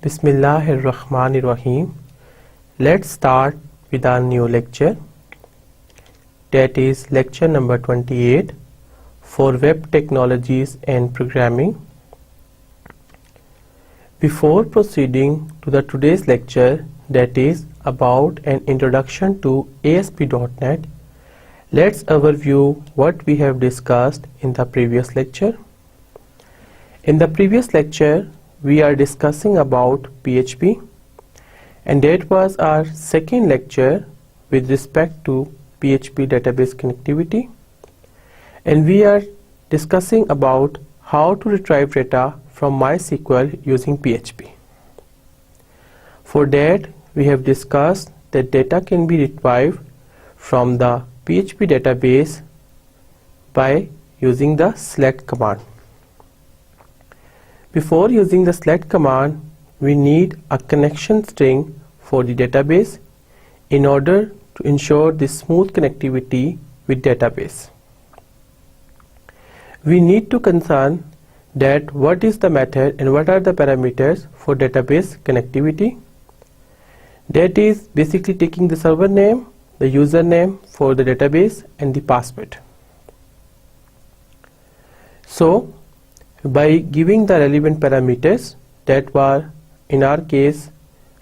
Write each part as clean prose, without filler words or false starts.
Bismillahirrahmanirrahim. Let's start with our new lecture, that is lecture number 28 for web technologies and programming. Before proceeding to the today's lecture, that is about an introduction to ASP.NET, let's overview what we have discussed in the previous lecture. In the previous lecture, we are discussing about PHP, and that was our second lecture with respect to PHP database connectivity, and we are discussing about how to retrieve data from MySQL using PHP. For that, we have discussed that data can be retrieved from the PHP database by using the select command. Before using the select command, we need a connection string for the database in order to ensure the smooth connectivity with database. We need to concern that what is the method and what are the parameters for database connectivity. That is basically taking the server name, the username for the database, and the password. So by giving the relevant parameters that were in our case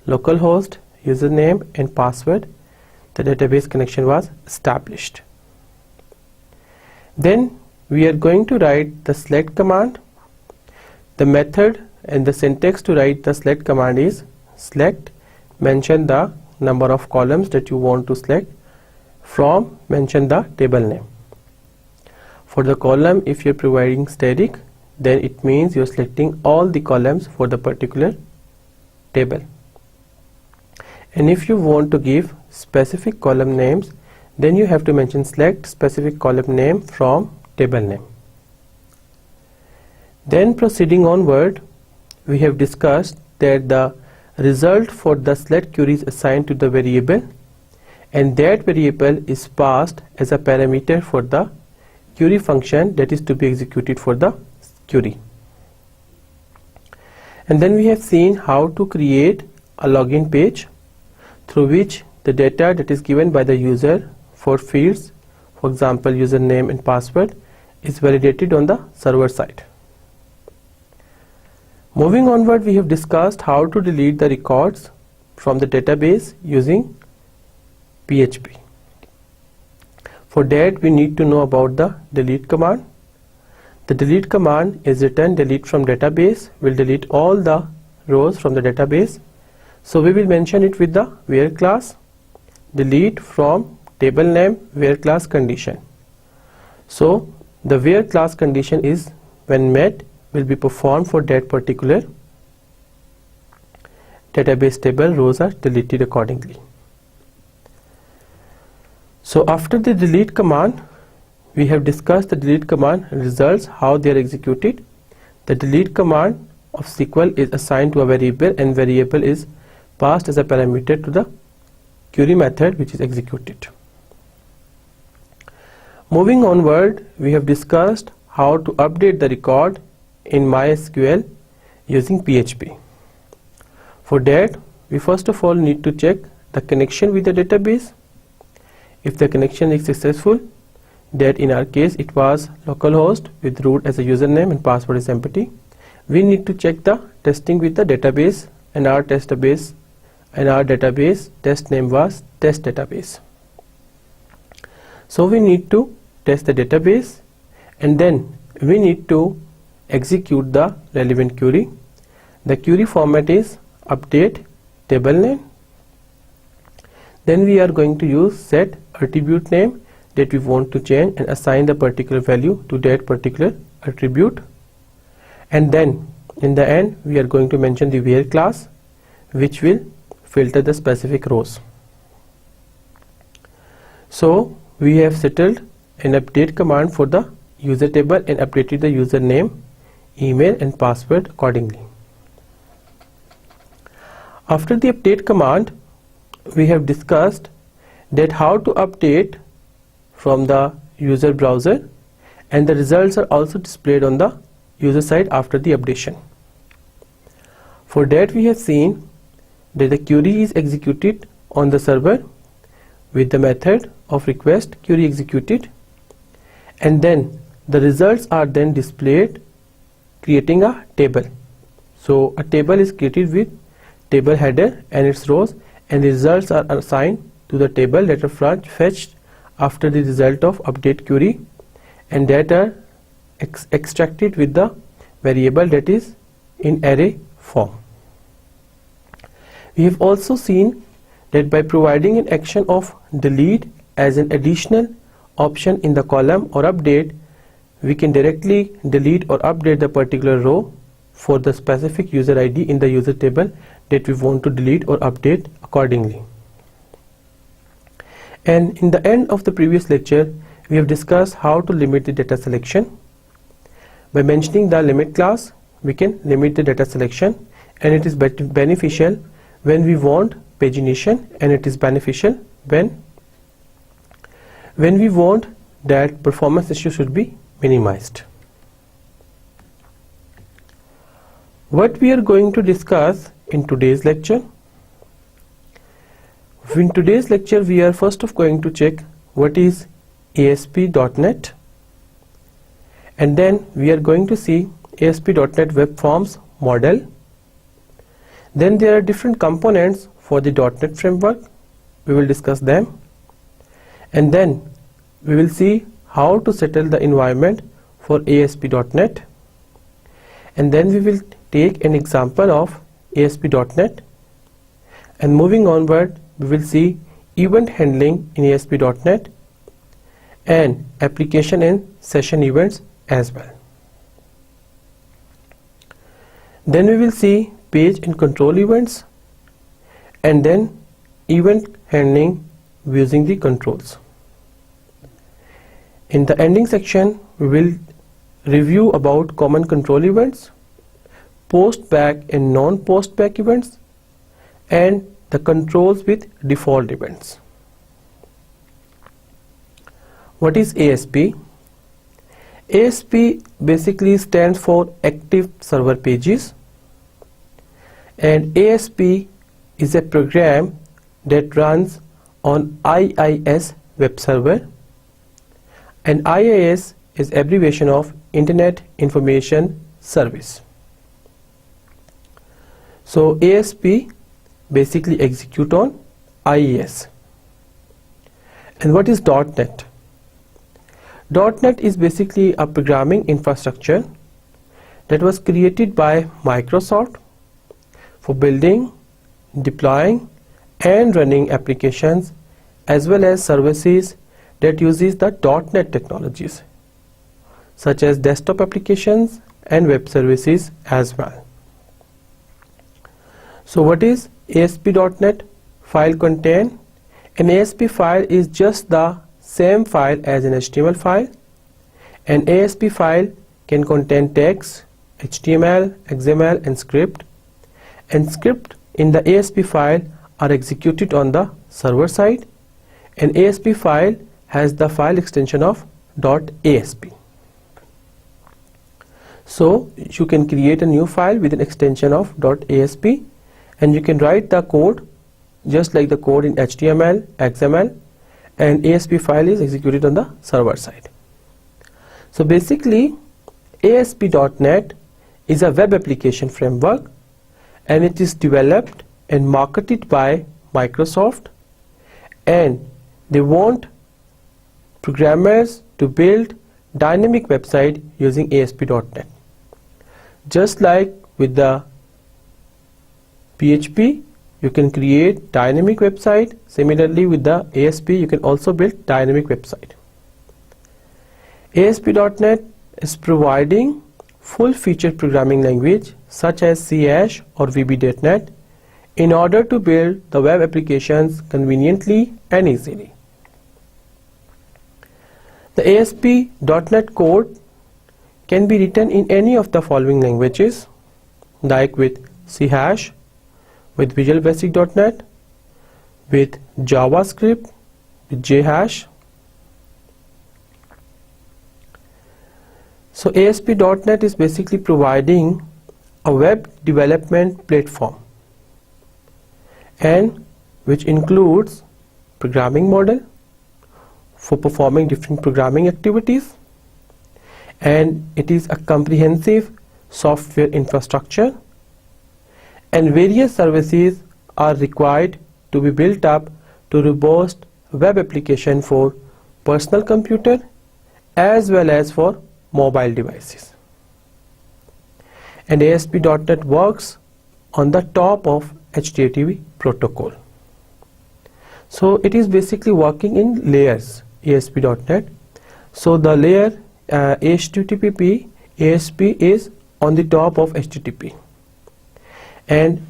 localhost, username and password, the database connection was established. Then we are going to write the select command. The method and the syntax to write the select command is select, mention the number of columns that you want to select, from, mention the table name. For the column, if you are providing static, then it means you are selecting all the columns for the particular table. And if you want to give specific column names, then you have to mention select specific column name from table name. Then proceeding onward, we have discussed that the result for the select query is assigned to the variable, and that variable is passed as a parameter for the query function that is to be executed for the query. And then we have seen how to create a login page through which the data that is given by the user for fields, for example username and password, is validated on the server side. Moving onward, we have discussed how to delete the records from the database using PHP. For that, we need to know about the delete command. The delete command is written delete from database, will delete all the rows from the database. So we will mention it with the where class, delete from table name where class condition. So the where class condition is when met will be performed for that particular database table, rows are deleted accordingly. So after the delete command, we have discussed the delete command results, how they are executed. The delete command of SQL is assigned to a variable, and variable is passed as a parameter to the query method which is executed. Moving onward, we have discussed how to update the record in MySQL using PHP. For that, we first of all need to check the connection with the database. If the connection is successful, that in our case it was localhost with root as a username and password is empty, we need to check the testing with the database, and our database test name was test database. So we need to test the database, and then we need to execute the relevant query. The query format is update table name. Then we are going to use set attribute name that we want to change and assign the particular value to that particular attribute. And then in the end, we are going to mention the where class which will filter the specific rows. So we have settled an update command for the user table and updated the username, email and password accordingly. After the update command, we have discussed that how to update from the user browser, and the results are also displayed on the user side after the updation. For that we have seen that the query is executed on the server with the method of request query executed, and then the results are then displayed creating a table. So a table is created with table header and its rows, and the results are assigned to the table that are fetched after the result of update query, and that are extracted with the variable that is in array form. We have also seen that by providing an action of delete as an additional option in the column or update, we can directly delete or update the particular row for the specific user ID in the user table that we want to delete or update accordingly. And in the end of the previous lecture, we have discussed how to limit the data selection. By mentioning the limit class, we can limit the data selection, and it is beneficial when we want pagination, and it is beneficial when we want that performance issue should be minimized. What we are going to discuss in today's lecture? In today's lecture, we are first of going to check what is ASP.NET, and then we are going to see ASP.NET Web Forms model. Then there are different components for the .NET framework. We will discuss them, and then we will see how to settle the environment for ASP.NET, and then we will take an example of ASP.NET, and moving onward we will see event handling in ASP.NET and application and session events as well. Then we will see page and control events, and then event handling using the controls. In the ending section, we will review about common control events, post back and non-post back events, and the controls with default events. What is ASP? ASP basically stands for active server pages, and ASP is a program that runs on IIS web server, and IIS is abbreviation of Internet Information Service. So ASP basically execute on IIS. And what is .NET? .NET is basically a programming infrastructure that was created by Microsoft for building, deploying and running applications as well as services that uses the .NET technologies such as desktop applications and web services as well. So what is ASP.NET file contain? An ASP file is just the same file as an HTML file. An ASP file can contain text, HTML, XML and script. And script in the ASP file are executed on the server side. An ASP file has the file extension of .asp. So you can create a new file with an extension of .asp, and you can write the code just like the code in HTML, XML, and ASP file is executed on the server side. So basically ASP.NET is a web application framework, and it is developed and marketed by Microsoft, and they want programmers to build dynamic website using ASP.NET. Just like with the PHP, you can create dynamic website. Similarly with the ASP, you can also build dynamic website. ASP.NET is providing full-featured programming language such as C# or VB.NET in order to build the web applications conveniently and easily. The ASP.NET code can be written in any of the following languages, like with C#, with Visual Basic.NET, with JavaScript, with JHash. So ASP.NET is basically providing a web development platform, and which includes programming model for performing different programming activities, and it is a comprehensive software infrastructure, and various services are required to be built up to robust web application for personal computer as well as for mobile devices. And ASP.NET works on the top of HTTP protocol. So it is basically working in layers, ASP.NET. So the layer HTTP ASP is on the top of HTTP, and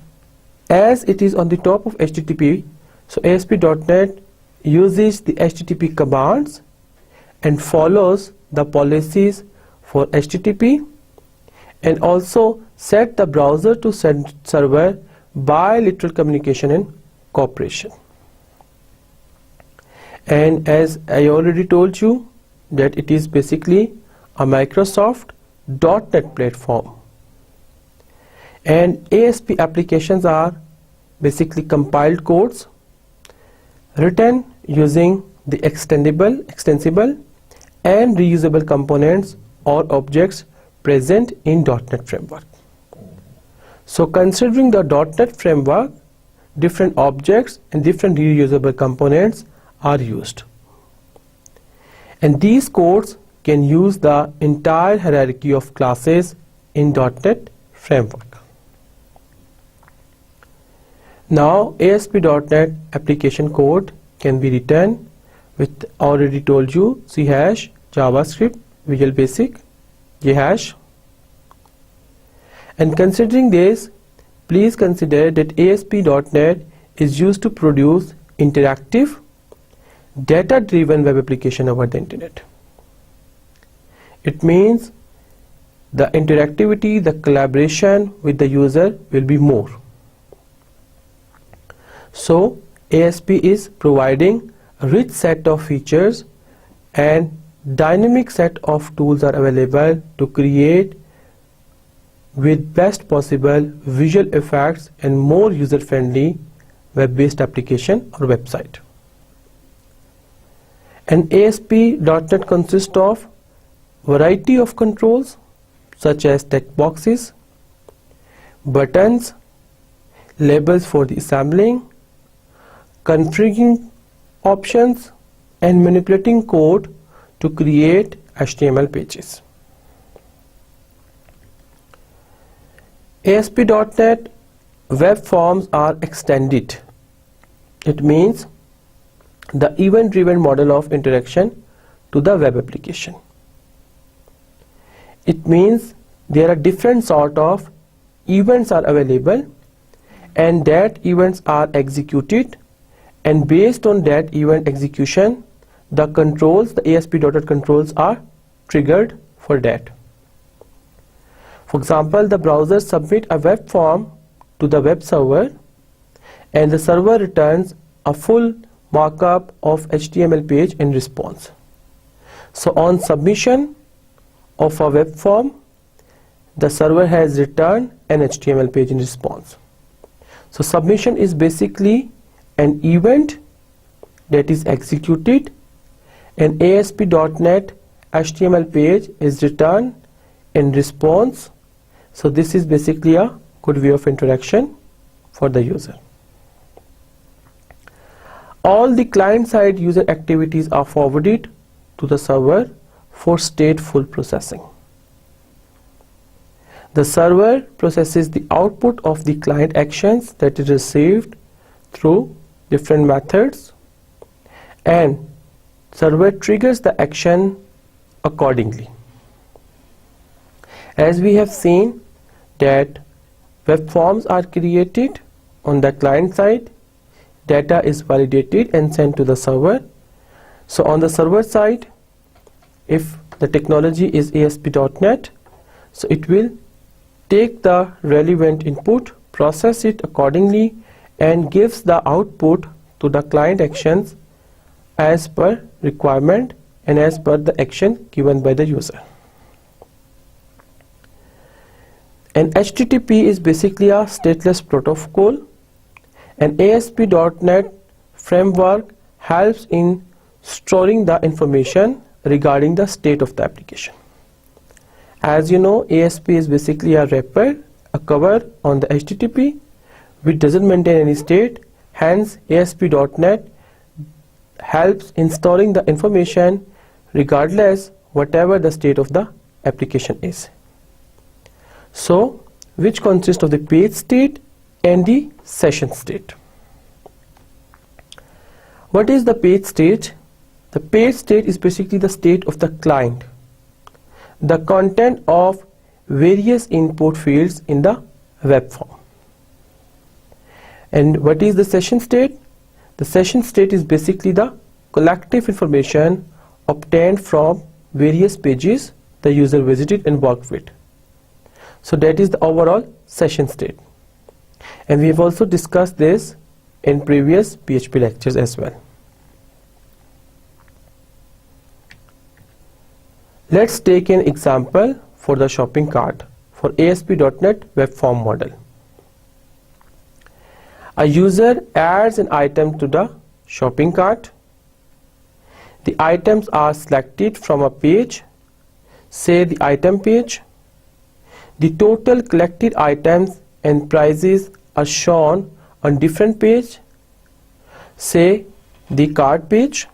as it is on the top of HTTP, so ASP.NET uses the HTTP commands and follows the policies for HTTP, and also set the browser to send server bilateral communication and cooperation. And as I already told you that it is basically a Microsoft .NET platform, and ASP applications are basically compiled codes written using the extensible and reusable components or objects present in .NET framework. So considering the .NET framework, different objects and different reusable components are used, and these codes can use the entire hierarchy of classes in .NET framework. Now ASP.NET application code can be written with already told you C#, JavaScript, Visual Basic, JHash. And considering this, please consider that ASP.NET is used to produce interactive, data-driven web application over the internet. It means the interactivity, the collaboration with the user will be more. So ASP is providing a rich set of features, and dynamic set of tools are available to create with best possible visual effects and more user-friendly web-based application or website. And ASP.NET consists of variety of controls such as text boxes, buttons, labels for the assembling, configuring options, and manipulating code to create HTML pages. ASP.NET web forms are extended. It means the event-driven model of interaction to the web application. It means there are different sort of events are available, and that events are executed, and based on that event execution, the controls, the ASP.NET controls are triggered for that. For example, the browser submits a web form to the web server, and the server returns a full markup of HTML page in response. So on submission of a web form, the server has returned an HTML page in response. So submission is basically an event that is executed, and ASP.NET HTML page is returned in response. So this is basically a good way of interaction for the user. All the client-side user activities are forwarded to the server for stateful processing. The server processes the output of the client actions that is received through different methods, and server triggers the action accordingly. As we have seen that web forms are created on the client side, data is validated and sent to the server. So on the server side, if the technology is ASP.NET, so it will take the relevant input, process it accordingly, and gives the output to the client actions as per requirement and as per the action given by the user. And HTTP is basically a stateless protocol, and ASP.NET framework helps in storing the information regarding the state of the application. As you know, ASP is basically a wrapper, a cover on the HTTP, which doesn't maintain any state. Hence, ASP.NET helps in storing the information regardless whatever the state of the application is. So, which consists of the page state and the session state. What is the page state? The page state is basically the state of the client, the content of various input fields in the web form. And what is the session state? The session state is basically the collective information obtained from various pages the user visited and worked with. So that is the overall session state. And we have also discussed this in previous PHP lectures as well. Let's take an example for the shopping cart for ASP.NET Web Form model. A user adds an item to the shopping cart. The items are selected from a page, say the item page. The total collected items and prices are shown on different page, say the cart page.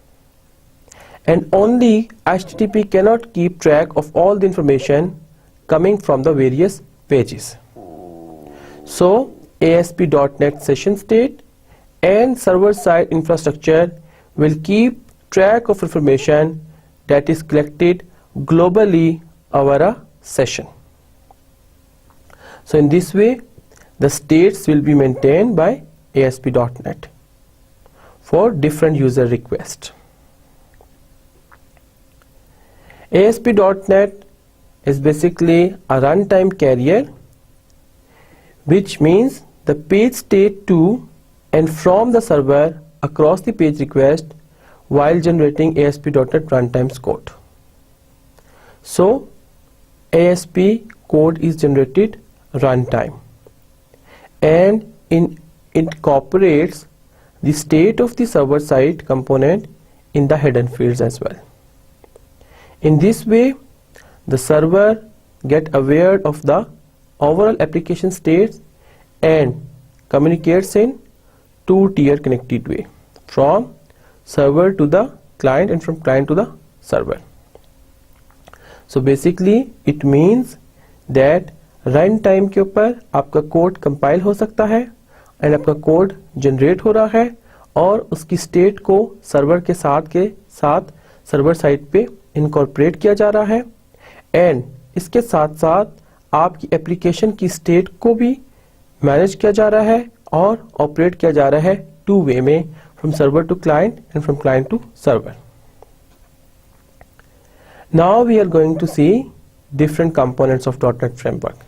And only HTTP cannot keep track of all the information coming from the various pages. So, ASP.NET session state and server-side infrastructure will keep track of information that is collected globally over a session. So, in this way, the states will be maintained by ASP.NET for different user requests. ASP.NET is basically a runtime carrier, which means the page state to and from the server across the page request while generating ASP.NET runtime's code. So, ASP code is generated runtime, and it incorporates the state of the server-side component in the hidden fields as well. In this way, the server gets aware of the overall application states and communicates in two-tier connected way, from server to the client and from client to the server. So basically it means that run time के ऊपर आपका code compile हो सकता है and आपका code generate हो रहा है और उसकी स्टेट को सर्वर के साथ सर्वर साइड पे इनकॉर्पोरेट किया जा रहा है एंड इसके साथ साथ आपकी एप्लीकेशन की स्टेट को भी मैनेज किया जा रहा है और ऑपरेट किया जा रहा है टू वे में, from server to client and from client to server. Now we are going to see different components of .NET Framework.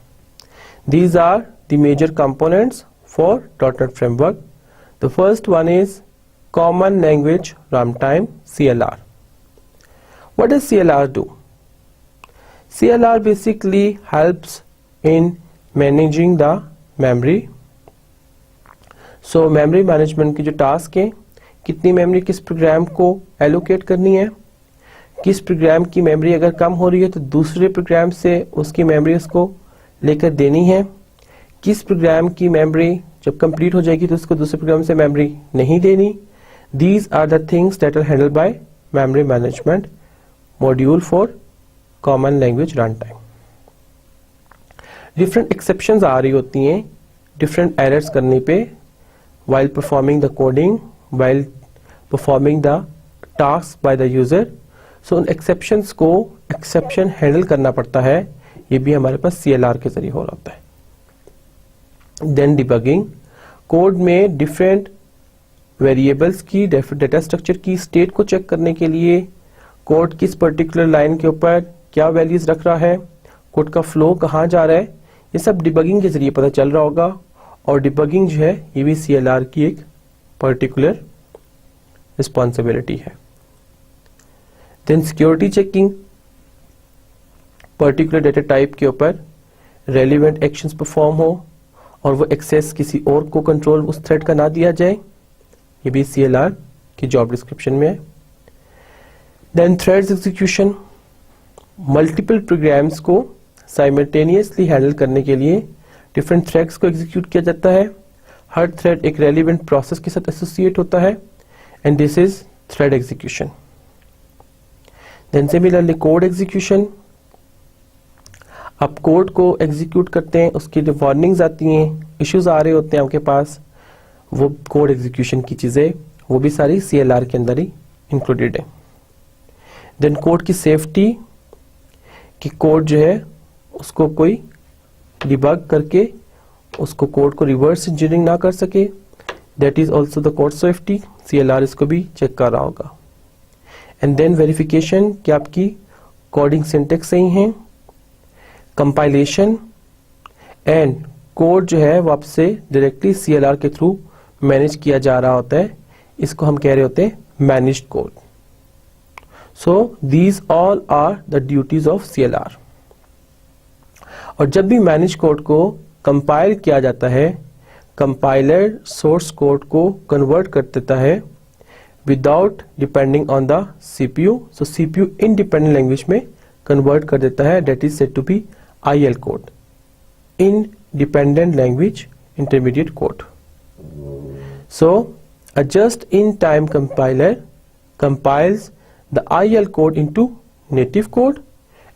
These are the major components for .NET Framework. The first one is Common Language Runtime, CLR. What does CLR do? CLR basically helps in managing the memory. So memory management की जो task है, कितनी memory किस programme को allocate करनी है, किस programme की मेमोरी अगर कम हो रही है तो दूसरे प्रोग्राम से उसकी मेमोरी उसको लेकर देनी है, किस प्रोग्राम की मेमोरी जब कंप्लीट हो जाएगी तो उसको दूसरे प्रोग्राम से मेमोरी नहीं देनी. These are the things that are handled by memory management module for common language runtime. Different exceptions आ रही होती हैं different errors करने पे while performing the coding, while performing the tasks by the user. So उन exceptions को exception handle करना पड़ता है, ये भी हमारे पास CLR के जरिए हो रहा होता है. Then debugging, कोड में different वेरिएबल्स की डेटा स्ट्रक्चर की स्टेट को चेक करने के लिए कोड किस पर्टिकुलर लाइन के ऊपर क्या वैल्यूज रख रहा है, कोड का फ्लो कहाँ जा रहा है, ये सब डिबगिंग के जरिए पता चल रहा होगा. और डिबगिंग जो है ये भी CLR की एक पर्टिकुलर रिस्पॉन्सिबिलिटी है. Then security checking, particular data type के ऊपर रेलिवेंट एक्शंस परफॉर्म हो और वो एक्सेस किसी और को कंट्रोल उस थ्रेड का ना दिया जाए, ये भी CLR की जॉब डिस्क्रिप्शन में है। Then threads execution, multiple programs को साइमल्टेनियसली हैंडल करने के लिए डिफरेंट थ्रेड्स को एग्जीक्यूट किया जाता है। हर थ्रेड एक रेलिवेंट प्रोसेस के साथ एसोसिएट होता है and this is thread execution. Then similarly code execution, आप कोड को एग्जीक्यूट करते हैं, उसकी जो वार्निंग्स आती हैं, इश्यूज आ रहे होते हैं आपके पास, वो कोड एग्जीक्यूशन की चीज़ें वो भी सारी CLR के अंदर ही इंक्लूडेड है। देन कोड की सेफ्टी, कि कोड जो है उसको कोई डिबग करके उसको कोड को रिवर्स इंजीनियरिंग ना कर सके, that is also the code safety, CLR इसको भी चेक कर रहा होगा। एंड देन वेरिफिकेशन कि आपकी कोडिंग सिंटेक्स सही है, कंपाइलेशन एंड कोड जो है वो आपसे डायरेक्टली CLR के थ्रू मैनेज किया जा रहा होता है, इसको हम कह रहे होते हैं managed code. So these all are the duties of CLR। और जब भी मैनेज कोड को कंपाइल किया जाता है, कंपाइलर सोर्स कोड को कन्वर्ट कर देता है without depending on the CPU। So CPU independent language में कन्वर्ट कर देता है, that is said to be IL code, independent language intermediate code. So a just-in-time compiler compiles the IL code into native code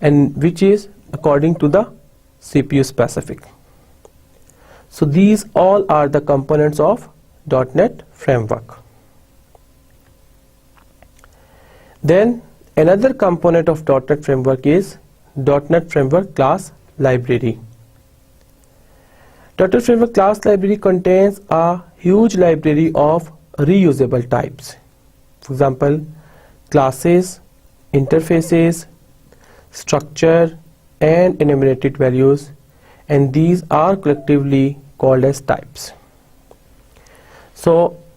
and which is according to the CPU specific. So these all are the components of .NET framework. Then another component of .NET framework is .NET framework class library. .NET framework class library contains a huge library of reusable types. For example, classes, interfaces, structure and enumerated values, and these are collectively called as types. So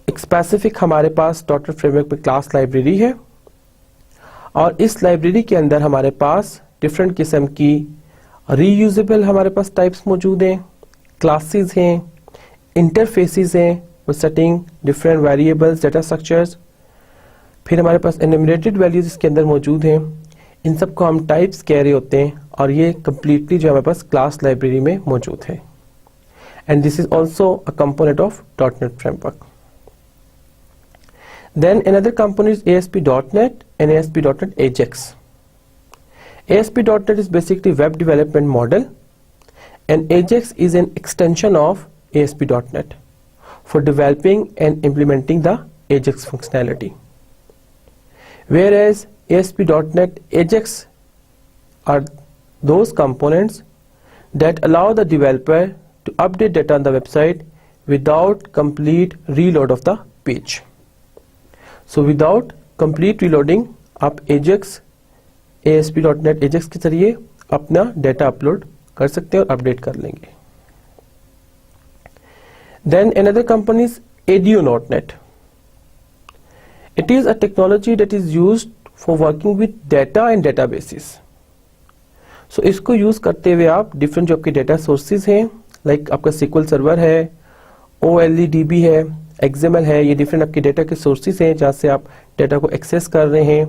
एक specific हमारे पास .NET framework में class library है और इस library के अंदर हमारे पास different किस्म की रीयूजेबल हमारे पास टाइप्स मौजूद हैं, क्लासेस हैं, इंटरफेसेस हैं with setting different variables, data structures, फिर हमारे पास एनुमरेटेड वैल्यूज इसके अंदर मौजूद हैं। इन सब को हम टाइप्स कह रहे होते हैं और ये कम्प्लीटली जो हमारे पास क्लास लाइब्रेरी में मौजूद है and this is also a component of .NET framework. Then another component is ASP.NET and ASP.NET Ajax. ASP.NET is basically web development model and Ajax is an extension of ASP.NET for developing and implementing the Ajax functionality. Whereas ASP.NET Ajax are those components that allow the developer to update data on the website without complete reload of the page. So without complete reloading आप Ajax ASP.NET Ajax के जरिए अपना data upload कर सकते हैं और update कर लेंगे. Then another company is ADO.NET. It is a technology that is used for working with data and databases. So इसको यूज करते हुए आप डिफरेंट जो आपके डेटा सोर्सेज हैं, लाइक आपका SQL सर्वर है, OLEDB है, XML है, ये डिफरेंट आपके डेटा के सोर्सेज हैं जहाँ से आप डेटा को एक्सेस कर रहे हैं,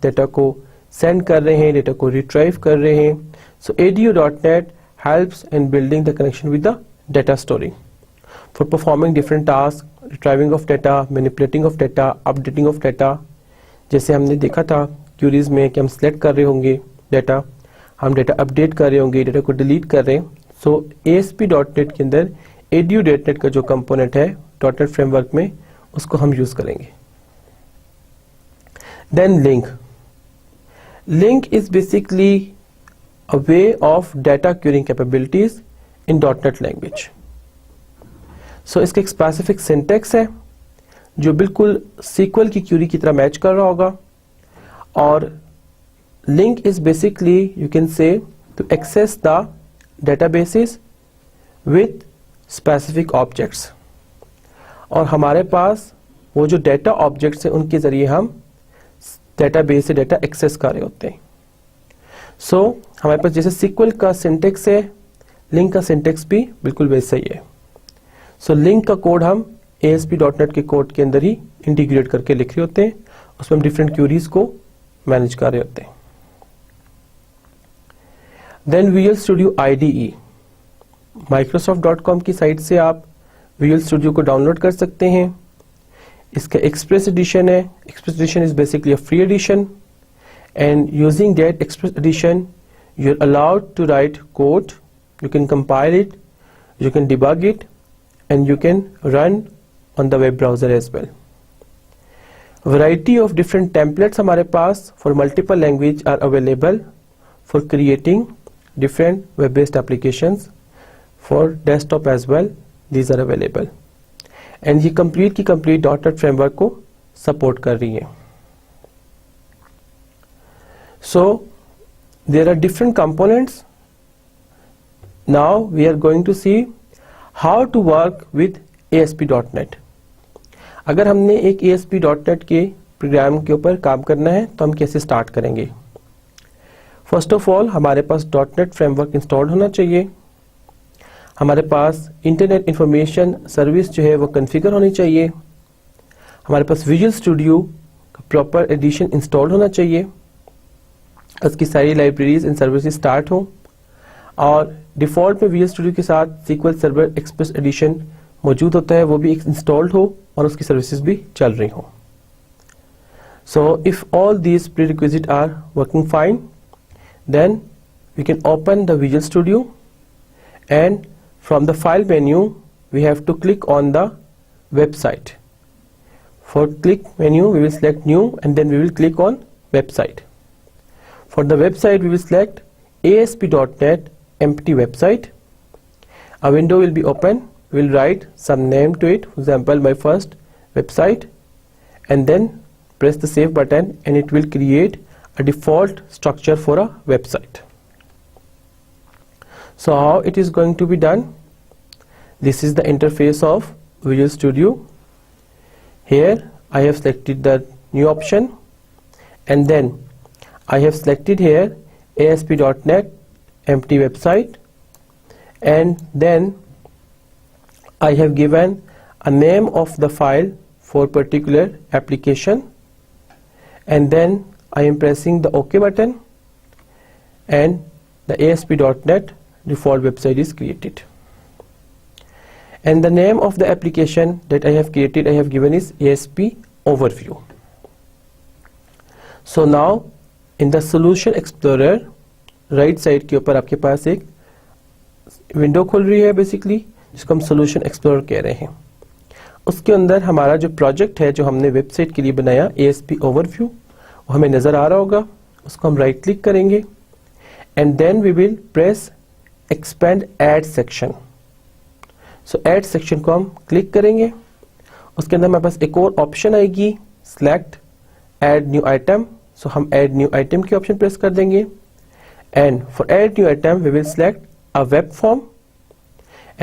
डेटा को सेंड कर रहे हैं, डेटा को रिट्राइव कर रहे हैं. सो ADO.NET helps in building the connection with the data storing for performing different tasks, retrieving of data, manipulating of data, updating of data. जैसे हमने देखा था क्यूरीज में कि हम सिलेक्ट कर रहे होंगे डेटा, हम डेटा अपडेट कर रहे होंगे, डेटा को डिलीट कर रहे हैं. सो ASP.NET के अंदर ADO.NET का जो कंपोनेंट है .NET फ्रेमवर्क में उसको हम यूज करेंगे. Then link is basically a way of data querying capabilities in .NET language. So इसका एक specific syntax है जो बिल्कुल SQL की क्यूरी की तरह मैच कर रहा होगा और link is basically you can say to access the databases with specific objects. और हमारे पास वो जो डेटा ऑब्जेक्ट्स हैं उनके जरिए हम डेटाबेस से डेटा एक्सेस कर रहे होते हैं. सो हमारे पास जैसे SQL का सिंटेक्स है, लिंक का सिंटेक्स भी बिल्कुल वैसा ही है। सो लिंक का कोड हम ASP.NET के कोड के अंदर ही इंटीग्रेट करके लिख रहे होते हैं, उसमें हम डिफरेंट क्यूरीज को मैनेज कर रहे होते हैं। Then Visual Studio IDE, Microsoft.com की साइट से आप Visual Studio को डाउनलोड कर सकते हैं। इसका एक्सप्रेस एडिशन है। Express edition is basically a free edition, and using that express edition you're allowed to write code, you can compile it, you can debug it, and you can run on the web browser as well. Variety of different templates हमारे पास for multiple language are available for creating different web based applications for desktop as well. These are available, and ये complete की complete .NET framework को support कर रही है। So there are different components. Now we are going to see how to work with ASP.NET. अगर हमने एक ASP.NET के प्रोग्राम के ऊपर काम करना है तो हम कैसे स्टार्ट करेंगे। फर्स्ट ऑफ ऑल हमारे पास .NET फ्रेमवर्क इंस्टॉल होना चाहिए। हमारे पास इंटरनेट इंफॉर्मेशन सर्विस जो है वो कॉन्फ़िगर होनी चाहिए। हमारे पास विजुअल स्टूडियो का प्रॉपर एडिशन इंस्टॉल होना चाहिए, उसकी सारी लाइब्रेरीज एंड सर्विसेज स्टार्ट हो, और डिफ़ॉल्ट में विजुअल स्टूडियो के साथ SQL सर्वर एक्सप्रेस एडिशन मौजूद होता है, वो भी इंस्टॉल्ड हो और उसकी सर्विसेज भी चल रही हो। So if all these prerequisite are working fine, then we can open the Visual Studio, and from the file menu we have to click on the website. For click menu we will select new, and then we will click on website. For the website we will select ASP.NET empty website. A window will be open. We will write some name to it, for example my first website, and then press the save button, and it will create a default structure for a website. So how it is going to be done? This is the interface of Visual Studio. Here I have selected the new option, and then I have selected here ASP.NET empty website, and then I have given a name of the file for particular application, and then I am pressing the OK button, and the ASP.NET default website is created. And the name of the application that I have created, I have given is ASP Overview. So now in the Solution Explorer right side के ऊपर आपके पास एक window खुल रही है basically, जिसको हम solution explorer कह रहे हैं। उसके अंदर हमारा जो प्रोजेक्ट है जो हमने वेबसाइट के लिए बनाया ASP ओवरव्यू, वो हमें नज़र आ रहा होगा। उसको हम राइट क्लिक करेंगे, and then we will press expand add section. So add section को हम क्लिक करेंगे। उसके अंदर हमारे पास एक और ऑप्शन आएगी, सिलेक्ट ऐड न्यू आइटम। सो हम ऐड न्यू आइटम के ऑप्शन प्रेस कर देंगे, and for add new item we will select a web form,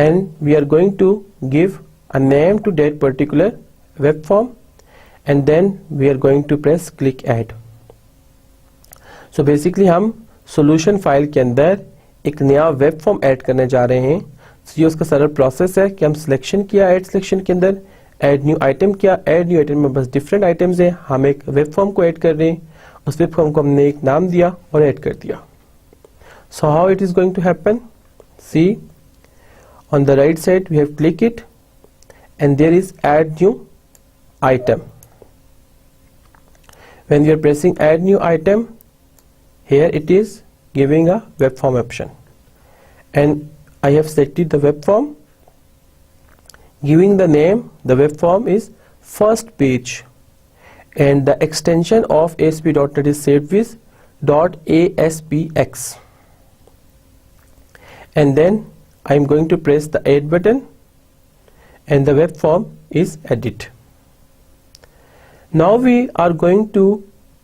and we are going to give a name to that particular web form, and then we are going to press click add. So basically हम solution file के अंदर एक नया web form add करने जा रहे हैं। So ये उसका सरल प्रोसेस है कि हम सिलेक्शन किया, ऐड सिलेक्शन के अंदर ऐड न्यू आइटम किया। ऐड न्यू आइटम में बस डिफरेंट आइटम्स हैं, हम एक वेब फॉर्म को ऐड कर रहे हैं। उस वेब फॉर्म को हमने एक नाम दिया और ऐड कर दिया। So how it is going to happen? See, on the right side we have click it, and there is add new item. When we are pressing add new item, here it is giving a web form option, and I have selected the web form, giving the name. The web form is first page, and the extension of ASP.NET is saved with .aspx. And then I am going to press the add button, and the web form is added. Now we are going to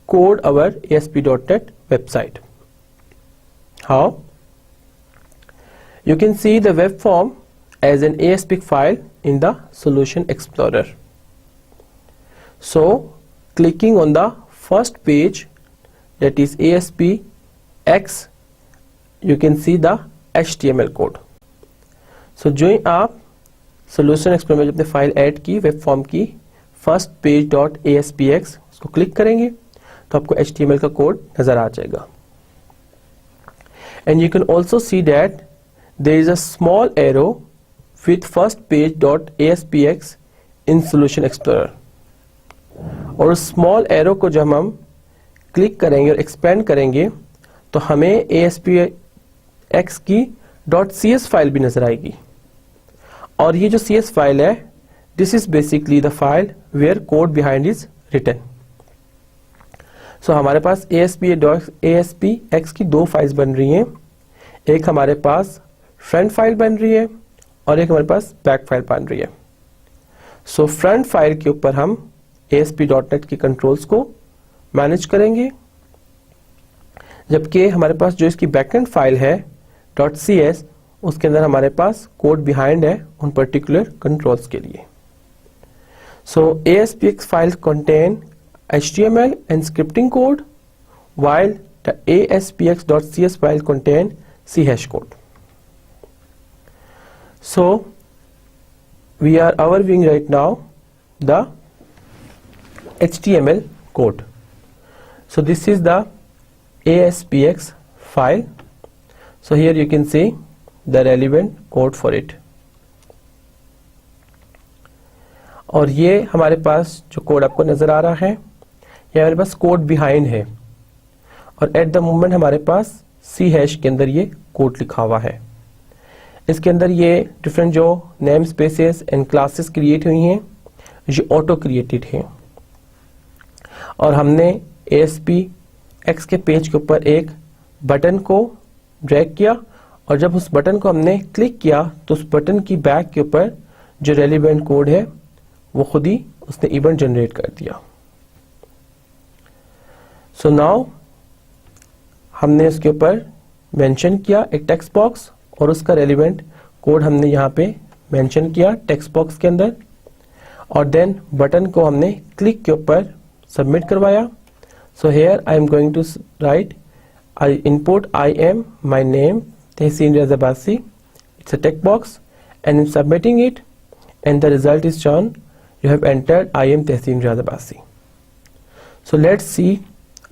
code our ASP.NET website. How? You can see the web form as an ASP file in the Solution Explorer. So clicking on the first page, that is ASPX, you can see the HTML code. सो जो ही आप solution explorer में अपने file add की web form की first page dot ASPX उसको click करेंगे तो आपको HTML का कोड नजर आ जाएगा. And you can also see that there is a small arrow with first page dot ASPX in solution explorer. और स्मॉल एरो को जब हम क्लिक करेंगे और एक्सपेंड करेंगे तो हमें ASPX की .cs फाइल भी नजर आएगी. और ये जो CS फाइल है, this is basically the file where code behind is written. So हमारे पास ASPX की दो फाइल्स बन रही हैं. एक हमारे पास फ्रंट फाइल बन रही है और एक हमारे पास बैक फाइल बन रही है. सो फ्रंट फाइल के ऊपर हम ASP.NET के कंट्रोल्स को मैनेज करेंगे, जबकि हमारे पास जो इसकी बैकएंड फाइल है .cs उसके अंदर हमारे पास कोड बिहाइंड है उन पर्टिकुलर कंट्रोल्स के लिए. सो ASPX file contain HTML and scripting code while the ASPX.cs file contain CH code. So we are overviewing right now the HTML code. So this is the ASPX file. So here you can see the relevant code for it. और ये हमारे पास जो code आपको नजर आ रहा है ये हमारे पास कोड बिहाइंड है और एट द मोमेंट हमारे पास C# के अंदर ये कोड लिखा हुआ है. इसके अंदर ये डिफरेंट जो name spaces and classes create हुई हैं ये ऑटो क्रिएटेड हैं. और हमने ASPX के पेज के ऊपर एक बटन को ड्रैग किया और जब उस बटन को हमने क्लिक किया तो उस बटन की बैक के ऊपर जो रेलिवेंट कोड है वो खुद ही उसने इवेंट जनरेट कर दिया. सो नाउ हमने उसके ऊपर मेंशन किया एक टेक्स्ट बॉक्स और उसका रेलिवेंट कोड हमने यहाँ पे मेंशन किया टेक्स्ट बॉक्स के अंदर और देन बटन को हमने क्लिक के ऊपर सबमिट करवाया. So here I am going to write I input I am my name Tehseen Riaz Abbasi. It's a text box and I'm submitting it and the result is shown. You have entered I am Tehseen Riaz Abbasi. So let's see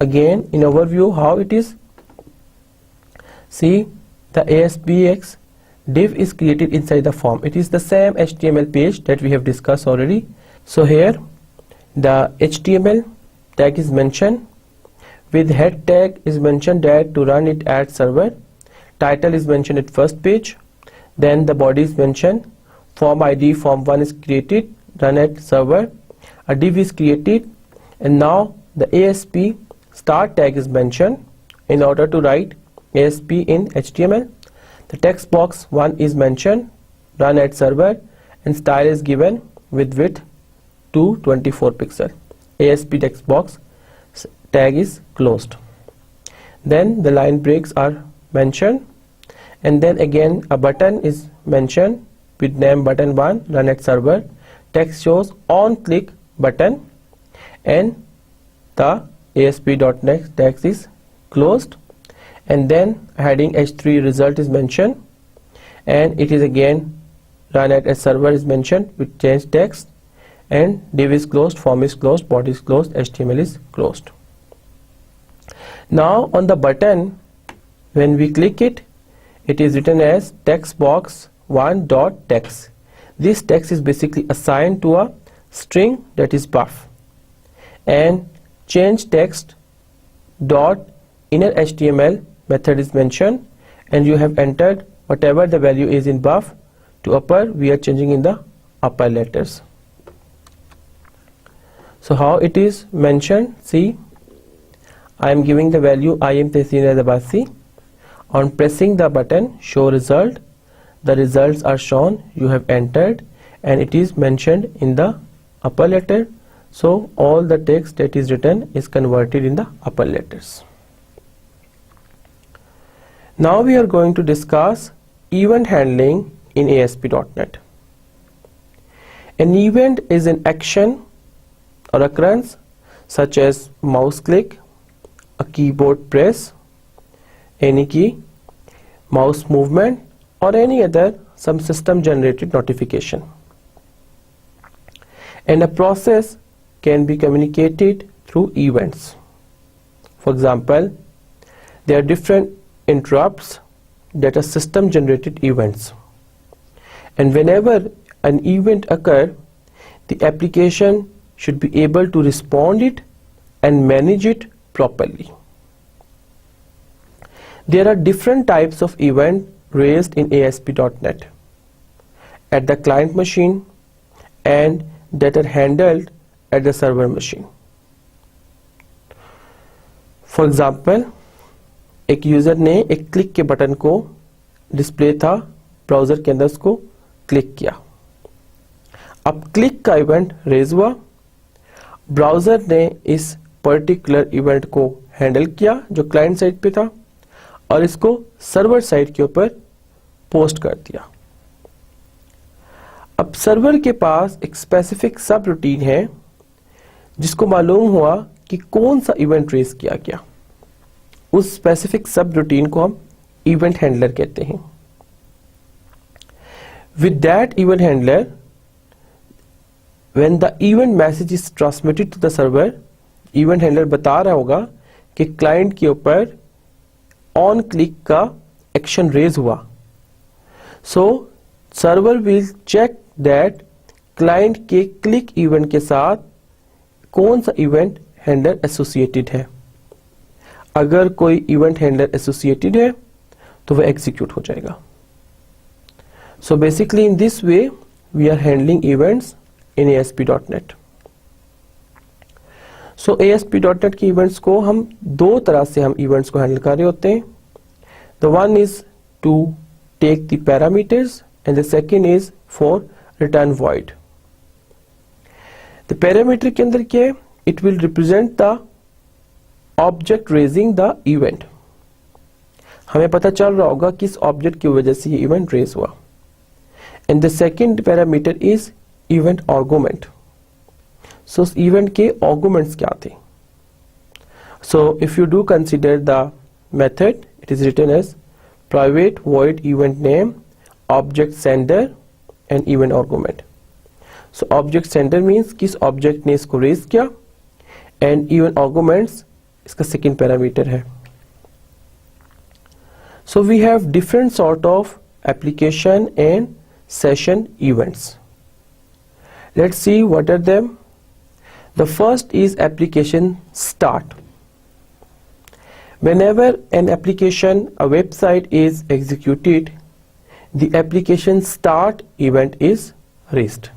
again in overview how it is. See, the ASPX div is created inside the form. It is the same HTML page that we have discussed already. So here the HTML tag is mentioned. With head tag is mentioned that to run it at server. Title is mentioned at first page. Then the body is mentioned. Form ID form 1 is created. Run at server. A div is created. And now the ASP start tag is mentioned in order to write ASP in HTML. The text box 1 is mentioned. Run at server. And style is given with width to 24 pixel. ASP text box tag is closed. Then the line breaks are mentioned and then again a button is mentioned with name button 1 run at server. Text shows on click button and the ASP.NET text is closed and then heading H3 result is mentioned and it is again run at a server is mentioned with change text and div is closed, form is closed, body is closed, HTML is closed. Now on the button when we click it, it is written as text box 1.text. This text is basically assigned to a string that is buff and change text dot inner HTML method is mentioned and you have entered whatever the value is in buff to upper. We are changing in the upper letters. So how it is mentioned, see, I am giving the value I am Tehseen Riaz Abbasi. On pressing the button show result, the results are shown. You have entered and it is mentioned in the upper letter. So all the text that is written is converted in the upper letters. Now we are going to discuss event handling in ASP.NET. An event is an action or occurrence such as mouse click, a keyboard press, any key, mouse movement or any other some system generated notification, and a process can be communicated through events. For example, there are different interrupts that are system generated events, and whenever an event occurs, the application should be able to respond it and manage it properly. There are different types of events raised in ASP.NET at the client machine and that are handled at the server machine. For example, एक user ने एक click के button को display था browser के अंदर उसको click किया. अब क्लिक का इवेंट रेज हुआ, ब्राउजर ने इस पर्टिकुलर इवेंट को हैंडल किया जो क्लाइंट साइड पे था और इसको सर्वर साइड के ऊपर पोस्ट कर दिया. अब सर्वर के पास एक स्पेसिफिक सब रूटीन है जिसको मालूम हुआ कि कौन सा इवेंट रेज किया गया. उस स्पेसिफिक सब रूटीन को हम इवेंट हैंडलर कहते हैं. With that event handler, when the event message is transmitted to the server, event handler बता रहा होगा कि क्लाइंट के ऊपर ऑन क्लिक का एक्शन रेज हुआ. So server will check that client के क्लिक इवेंट के साथ कौन सा इवेंट हैंडलर एसोसिएटेड है. अगर कोई इवेंट हैंडलर एसोसिएटेड है तो वह एग्जीक्यूट हो जाएगा. So basically in this way we are handling events in ASP.NET. सो ASP.NEट के इवेंट्स को हम दो तरह से हम इवेंट्स को हैंडल कर रहे होते हैं. The one is to take the parameters and the second is for return void. The parameter के अंदर क्या है, it will represent the object raising the event. हमें पता चल रहा होगा कि इस ऑब्जेक्ट की वजह से ये इवेंट रेज हुआ. And the second parameter is event argument. So उस इवेंट के आर्गुमेंट्स क्या थे. So if you do consider the method, it is written as private void event name object sender and event argument. So object sender means किस object ने इसको raise किया and event arguments इसका second parameter है. So we have different sort of application and session events. Let's see what are them. The first is application start. Whenever an application, a website is executed, the application start event is raised.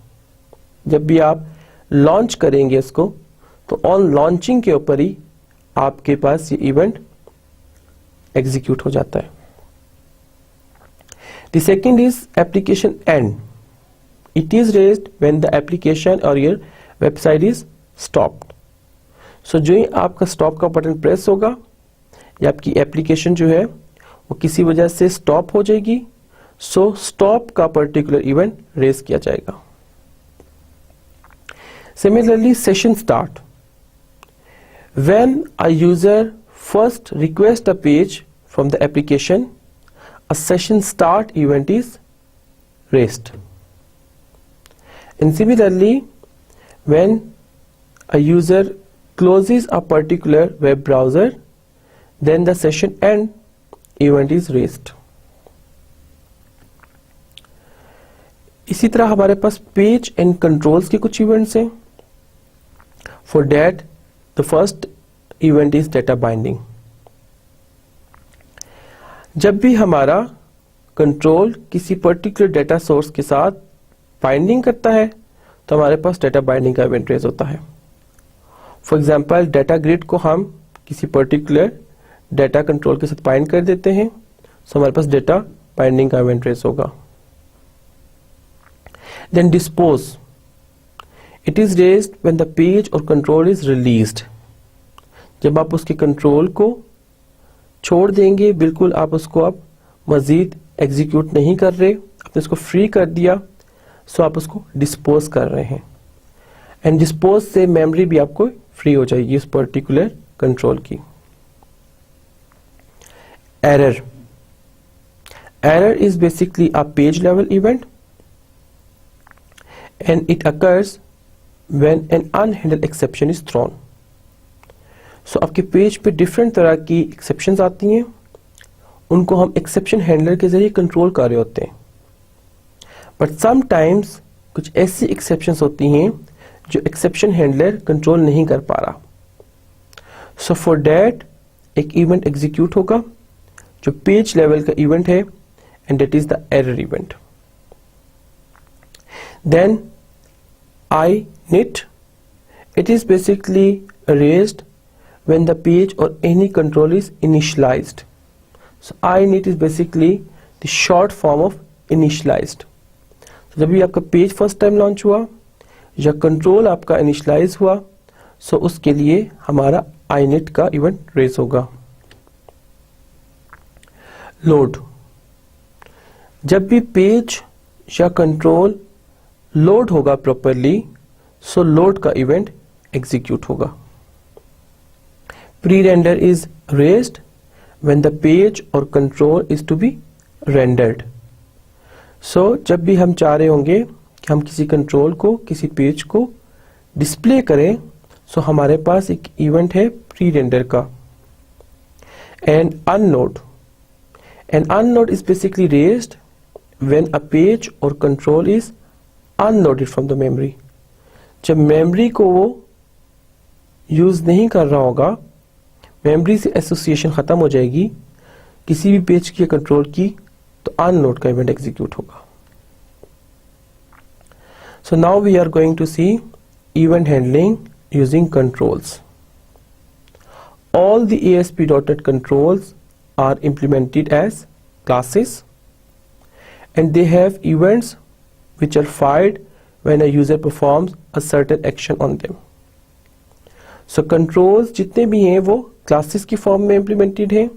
जब भी आप launch करेंगे इसको तो on launching के ऊपर ही आपके पास ये इवेंट एग्जीक्यूट हो जाता है. The second is application end. It is raised when the application or your website is stopped. So जो ही आपका स्टॉप का बटन प्रेस होगा या आपकी एप्लीकेशन जो है वो किसी वजह से स्टॉप हो जाएगी, सो स्टॉप का पर्टिकुलर इवेंट रेज किया जाएगा. Similarly, session start. When a user first requests a page from the application, a session start event is raised. And similarly, when a user closes a particular web browser, then the session end event is raised. इसी तरह हमारे पास page and controls के कुछ events हैं. For that the first event is data binding. जब भी हमारा control किसी पर्टिकुलर डेटा सोर्स के साथ बाइंडिंग करता है तो हमारे पास डेटा बाइंडिंग का इवेंट रेज होता है. फॉर एग्जांपल, डेटा ग्रिड को हम किसी पर्टिकुलर डेटा कंट्रोल के साथ बाइंड कर देते हैं, तो हमारे पास डेटा बाइंडिंग का इवेंट रेज होगा. Then dispose. It is raised when the page और कंट्रोल इज रिलीज्ड. जब आप उसके कंट्रोल को छोड़ देंगे, बिल्कुल आप उसको अब मजीद एग्जीक्यूट नहीं कर रहे, आपने उसको फ्री कर दिया, सो आप उसको डिस्पोज कर रहे हैं. एंड डिस्पोज से मेमोरी भी आपको फ्री हो जाएगी इस पर्टिकुलर कंट्रोल की. Error. Error is basically a page level event and it occurs when an unhandled exception is thrown. So आपके पेज पे डिफरेंट तरह की एक्सेप्शंस आती हैं, उनको हम एक्सेप्शन हैंडलर के जरिए कंट्रोल कर रहे होते हैं. बट समटाइम्स कुछ ऐसी एक्सेप्शंस होती हैं जो एक्सेप्शन हैंडलर कंट्रोल नहीं कर पा रहा. सो फॉर दैट एक इवेंट एग्जीक्यूट होगा जो पेज लेवल का इवेंट है and that is the error event. Then init, it is basically raised when the page or any control is initialized. So init is basically the short form of initialized. So जब भी आपका page first time launch हुआ या control आपका initialise हुआ, सो उसके लिए हमारा init का इवेंट रेज होगा. लोड, जब भी पेज या कंट्रोल लोड होगा प्रॉपरली, सो लोड का इवेंट एग्जीक्यूट होगा. Pre render is raised when the page और control is to be rendered. So जब भी हम चाह रहे होंगे कि हम किसी कंट्रोल को, किसी पेज को डिस्प्ले करें, सो हमारे पास एक इवेंट है प्री रेंडर का. And unload is basically raised when a page और control is unloaded from the memory. जब मेमोरी को वो यूज नहीं कर रहा होगा, मेमोरी से एसोसिएशन खत्म हो जाएगी किसी भी पेज की कंट्रोल की, तो अनलोड का इवेंट एग्जीक्यूट होगा. So now we are going to see event handling using controls. All the ASP.NET controls are implemented as classes and they have events which are fired when a user performs a certain action on them. So controls जितने भी हैं वो classes की form में implemented हैं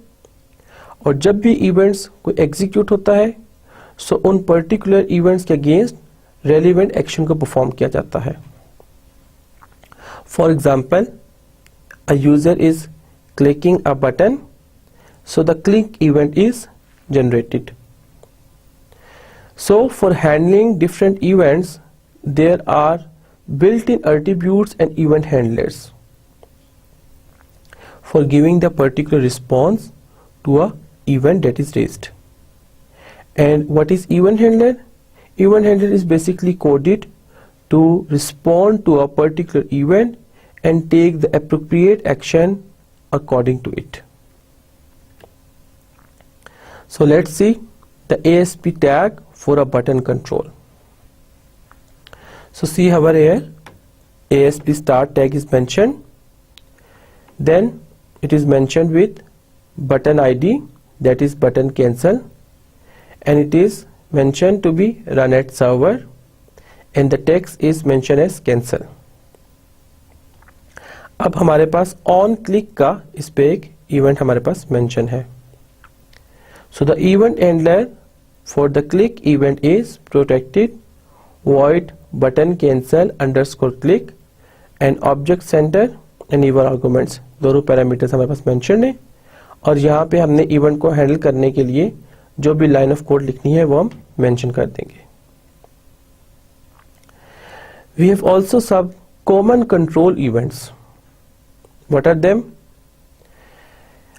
और जब भी events कोई execute होता है, so उन particular events के against relevant action को perform किया जाता है. For example, a user is clicking a button, so the click event is generated. So for handling different events, there are built-in attributes and event handlers for giving the particular response to a event that is raised. And what is event handler? Event handler is basically coded to respond to a particular event and take the appropriate action according to it. So let's see the ASP tag for a button control. So see over here, ASP start tag is mentioned. Then it is mentioned with button ID, that is button cancel, and it is mentioned to be run at server, and the text is mentioned as cancel. अब हमारे pass on click का इस पे एक event हमारे पास mention है. So the event handler for the click event is protected void button cancel underscore click and object center and event arguments. दोनों parameters हमारे पास मेंशन है और यहाँ पे हमने इवेंट को हैंडल करने के लिए जो भी लाइन ऑफ कोड लिखनी है वो हम मेंशन कर देंगे. We have also some common control events. What are them?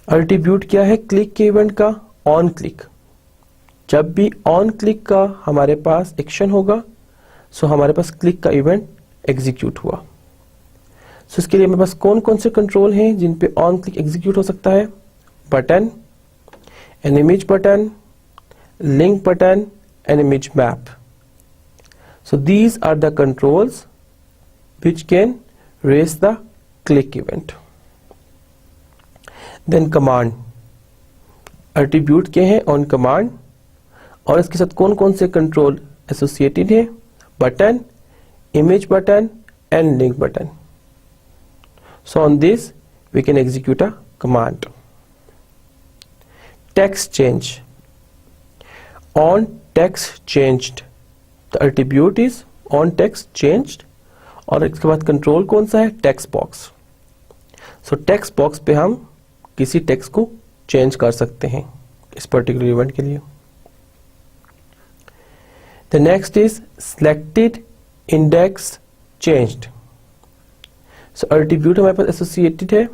Attribute क्या है क्लिक के इवेंट का? On click. जब भी ऑन क्लिक का हमारे पास एक्शन होगा, सो हमारे पास क्लिक का इवेंट एग्जीक्यूट हुआ. सो इसके लिए हमारे पास कौन कौन से कंट्रोल हैं जिन पे ऑन क्लिक एग्जीक्यूट हो सकता है? Button, an image button, link button and image map. So these are the controls which can raise the click event. Then command. Attribute क्या है on command और इसके साथ कौन कौन से कंट्रोल एसोसिएटेड है? Button, image button and link button. So on this we can execute a command. Text change. On text changed. The attribute is on text changed और इसके बाद कंट्रोल कौन सा है? Text box. सो टेक्स्ट बॉक्स पे हम किसी टेक्स्ट को चेंज कर सकते हैं इस पर्टिकुलर इवेंट के लिए. The next is selected index changed. So attribute हमारे पास associated है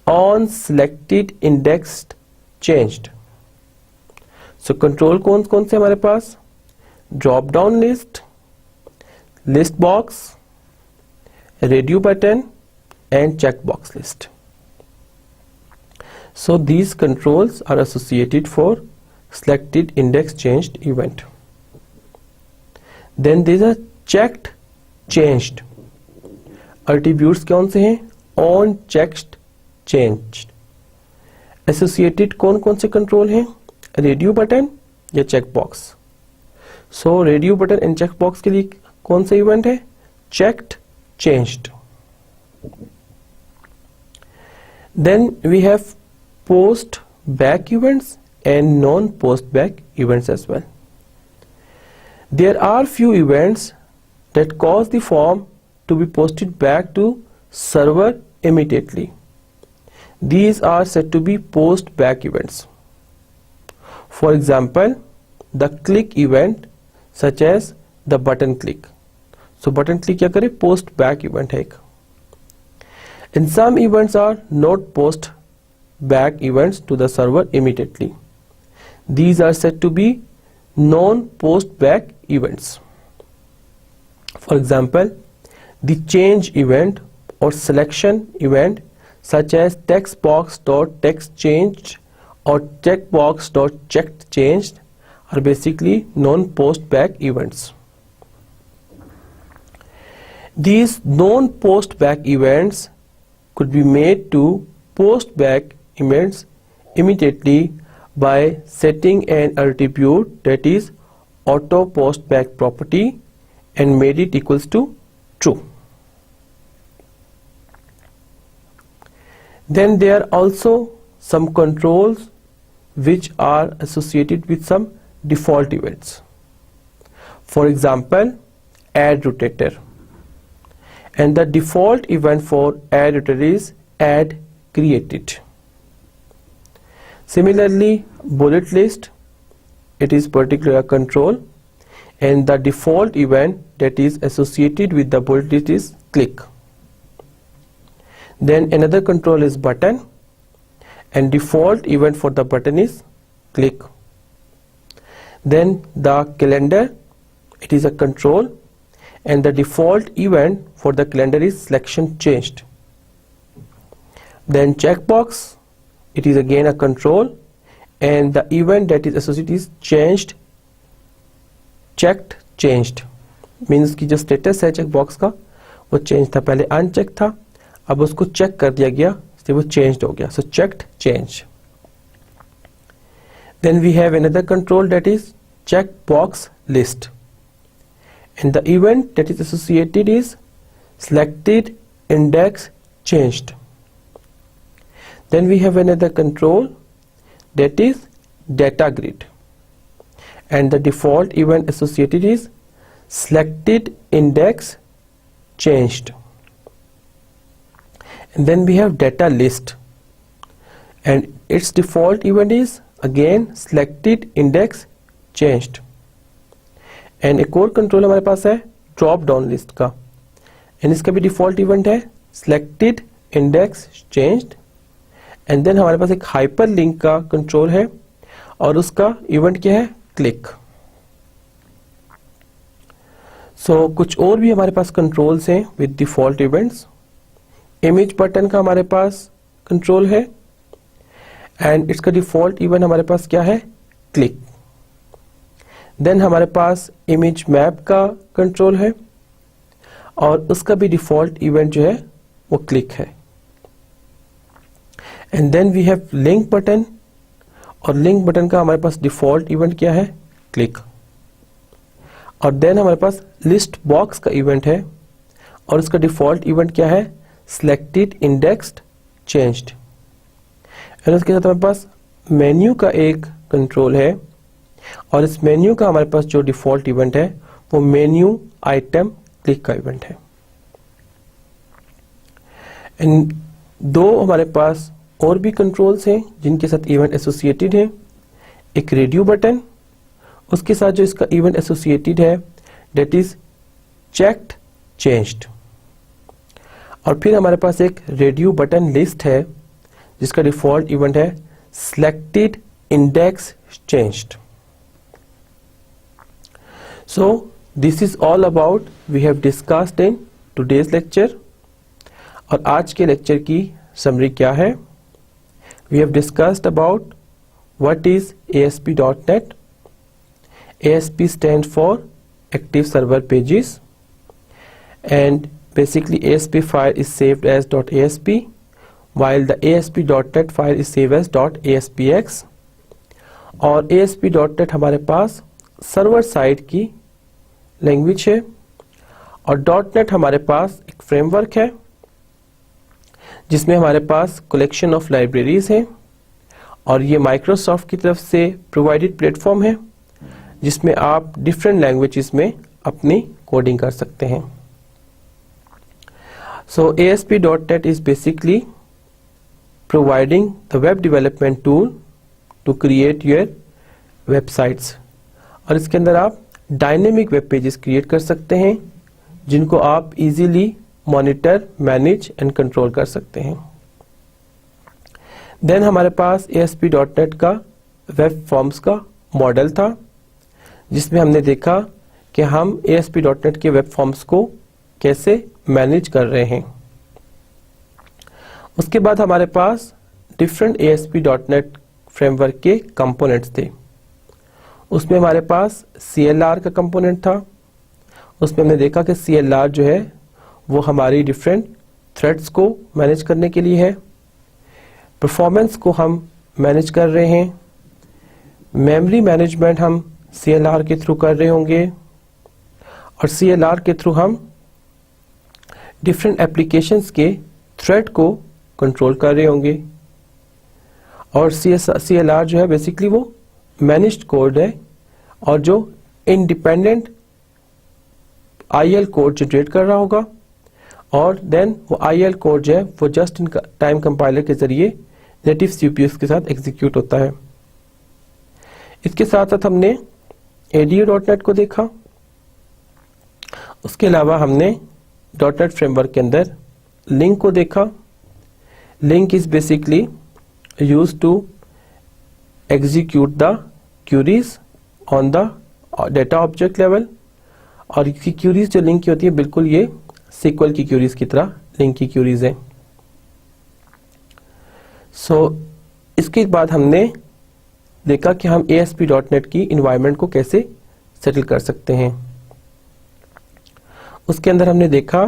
on selected indexed changed. So control कौन कौन से हमारे पास? Drop down list, list box, radio button and checkbox list. So these controls are associated for selected index changed event. Then there is a checked changed. Attributes कौन से हैं? On checked changed. Associated कौन कौन से control हैं? Radio button या checkbox. So radio button and checkbox के लिए कौन सा event है? Checked changed. Then we have post back events and non post back events as well. There are few events that cause the form to be posted back to server immediately. These are said to be post back events. For example, the click event such as the button click. So button click क्या करे? Post back event है एक. And some events are not post back events to the server immediately. These are said to be non post back events. For example, the change event or selection event such as textbox.text changed or checkbox.checked changed are basically non post back events. These non post back events could be made to post back events immediately by setting an attribute that is auto post back property and made it equals to true. Then there are also some controls which are associated with some default events. For example, add rotator. And the default event for add rotator is add created. Similarly, bullet list, it is particular control, and the default event that is associated with the bullet list is click. Then another control is button, and default event for the button is click. Then the calendar, it is a control, and the default event for the calendar is selection changed. Then checkbox, it is again a control, and the event that is associated is changed, checked changed. Means कि जो status है checkbox का वो change था, पहले unchecked था, अब उसको check कर दिया गया, इसलिए वो changed हो गया. So checked change. Then we have another control that is checkbox list, and the event that is associated is selected index changed. Then we have another control that is data grid, and the default event associated is selected index changed. And then we have data list, and its default event is again selected index changed. And एक और control हमारे पास है drop down list का, and इसका भी default event है selected index changed. And then हमारे पास एक हाइपर लिंक का कंट्रोल है और उसका इवेंट क्या है? क्लिक. सो कुछ और भी हमारे पास कंट्रोल्स हैं with default events. Image button का हमारे पास कंट्रोल है, एंड इसका डिफॉल्ट इवेंट हमारे पास क्या है? क्लिक. देन हमारे पास इमेज मैप का कंट्रोल है और उसका भी डिफॉल्ट इवेंट जो है वो क्लिक है. And then we have link button, और लिंक बटन का हमारे पास डिफॉल्ट इवेंट क्या है? क्लिक. और देन हमारे पास लिस्ट बॉक्स का इवेंट है और उसका डिफॉल्ट इवेंट क्या है? Selected indexed changed. एंड उसके साथ हमारे पास मेन्यू का एक कंट्रोल है, और इस मेन्यू का हमारे पास जो डिफॉल्ट इवेंट है वो मेन्यू आइटम क्लिक का इवेंट है. एंड दो हमारे पास और भी कंट्रोल्स हैं जिनके साथ इवेंट एसोसिएटेड है. एक रेडियो बटन, उसके साथ जो इसका इवेंट एसोसिएटेड है दैट इज चेक्ड चेंज्ड। और फिर हमारे पास एक रेडियो बटन लिस्ट है जिसका डिफॉल्ट इवेंट है selected index changed. So this is all about we have discussed in today's lecture। और आज के लेक्चर की समरी क्या है? We have discussed about what is ASP.NET। ASP stands for Active Server Pages, and basically ASP file is saved as .asp while the ASP.NET file is saved as .aspx। और ASP.NET हमारे पास server side की language है और .NET हमारे पास एक framework है जिसमें हमारे पास कलेक्शन ऑफ लाइब्रेरीज है और ये माइक्रोसॉफ्ट की तरफ से प्रोवाइडेड प्लेटफॉर्म है जिसमें आप डिफरेंट लैंग्वेजेस में अपनी कोडिंग कर सकते हैं। So ASP.NET is basically providing the web development tool to create your websites। और इसके अंदर आप डायनेमिक वेब पेजेस क्रिएट कर सकते हैं जिनको आप easily monitor, manage and control कर सकते हैं। देन हमारे पास ASP.NET का वेब फॉर्म्स का मॉडल था जिसमें हमने देखा कि हम ASP.NET के वेब फॉर्म्स को कैसे मैनेज कर रहे हैं। उसके बाद हमारे पास डिफरेंट ASP.NET फ्रेमवर्क के कंपोनेंट्स थे। उसमें हमारे पास CLR का कंपोनेंट था। उसमें हमने देखा कि CLR जो है वो हमारी डिफरेंट थ्रेड्स को मैनेज करने के लिए है। परफॉर्मेंस को हम मैनेज कर रहे हैं। मेमोरी मैनेजमेंट हम CLR के थ्रू कर रहे होंगे और CLR के थ्रू हम डिफरेंट एप्लीकेशंस के थ्रेड को कंट्रोल कर रहे होंगे। और CLR जो है बेसिकली वो मैनेज्ड कोड है और जो इंडिपेंडेंट IL कोड जनरेट कर रहा होगा और देन वो IL कोड जो है वो जस्ट इन टाइम कंपाइलर के जरिए नेटिव CPUs के साथ एग्जीक्यूट होता है। इसके साथ साथ हमने ADO.NET को देखा। उसके अलावा हमने .NET फ्रेमवर्क के अंदर लिंक को देखा। Link is basically used to execute the queries on the data object level। और इसकी क्यूरीज जो लिंक की होती है बिल्कुल ये SQL की क्यूरीज की तरह लिंक की क्यूरीज है। इसके बाद हमने देखा कि हम ASP.NET की इन्वायरमेंट को कैसे सेटल कर सकते हैं। उसके अंदर हमने देखा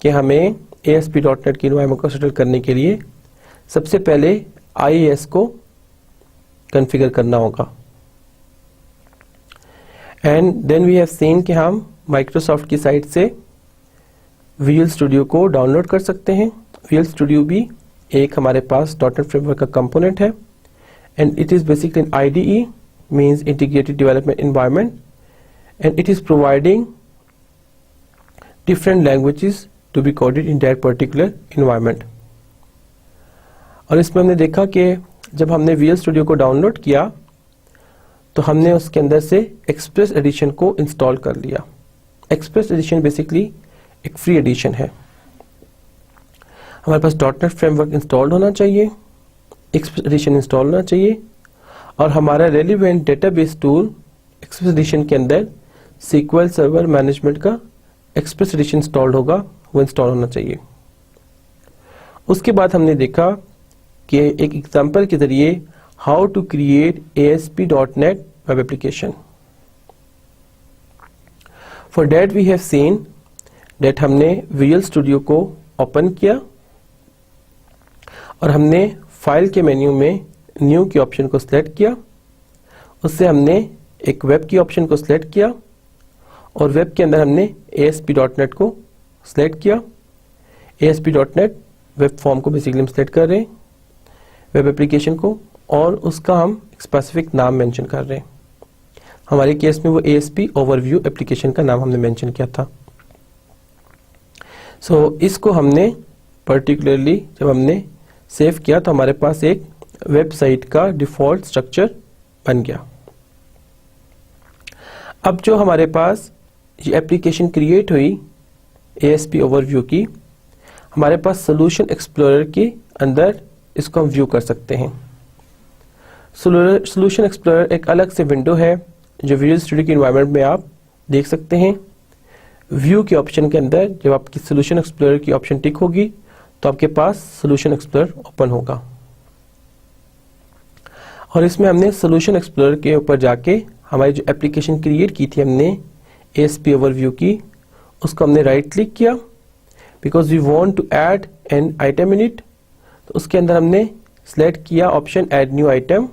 कि हमें ASP.NET की इन्वायरमेंट को सेटल करने के लिए सबसे पहले IIS को कॉन्फ़िगर करना होगा। And then we have seen कि हम माइक्रोसॉफ्ट की साइट से विजुअल स्टूडियो को डाउनलोड कर सकते हैं। विजुअल स्टूडियो भी एक हमारे पास .NET फ्रेमवर्क का कंपोनेंट है and it is basically an IDE means integrated development environment and it is providing different languages to be coded in that particular environment। और इसमें हमने देखा कि जब हमने विजुअल स्टूडियो को डाउनलोड किया तो हमने उसके अंदर से एक्सप्रेस एडिशन को इंस्टॉल कर लिया। एक्सप्रेस एडिशन बेसिकली एक फ्री एडिशन है। हमारे पास .NET फ्रेमवर्क इंस्टॉल्ड होना चाहिए, एक्सप्रेस एडिशन इंस्टॉल होना चाहिए और हमारा relevant database tool express edition के अंदर SQL सर्वर मैनेजमेंट का एक्सप्रेस एडिशन इंस्टॉल्ड होगा, वो इंस्टॉल होना चाहिए। उसके बाद हमने देखा कि एक एग्जांपल के जरिए how to create ASP.NET web application. For that we have seen that हमने विजुअल स्टूडियो को ओपन किया और हमने फाइल के मेन्यू में न्यू के ऑप्शन को सिलेक्ट किया। उससे हमने एक वेब की ऑप्शन को सिलेक्ट किया और वेब के अंदर हमने ASP.NET को सिलेक्ट किया। ASP.NET वेब फॉर्म को बेसिकली हम सिलेक्ट कर रहे हैं, वेब एप्लीकेशन को, और उसका हम स्पेसिफिक नाम मेंशन कर रहे हैं। हमारे केस में वो ASP ओवरव्यू एप्लीकेशन का नाम हमने मेंशन किया था। इसको हमने पर्टिकुलरली जब हमने सेव किया तो हमारे पास एक वेबसाइट का डिफॉल्ट स्ट्रक्चर बन गया। अब जो हमारे पास ये एप्लीकेशन क्रिएट हुई ASP ओवरव्यू की, हमारे पास सोल्यूशन एक्सप्लोरर के अंदर इसको हम व्यू कर सकते हैं। सोल्यूशन एक्सप्लोरर एक अलग से विंडो है जो विजुअल स्टूडियो के एनवायरनमेंट में आप देख सकते हैं। व्यू के ऑप्शन के अंदर जब आपकी सोल्यूशन एक्सप्लोरर की ऑप्शन टिक होगी तो आपके पास सोल्यूशन एक्सप्लोरर ओपन होगा, और इसमें हमने सोल्यूशन एक्सप्लोरर के ऊपर जाके हमारी जो एप्लीकेशन क्रिएट की थी हमने ASP ओवरव्यू की, उसको हमने राइट क्लिक किया because we want to add an item in it. तो उसके अंदर हमने सिलेक्ट किया ऑप्शन ऐड न्यू आइटम,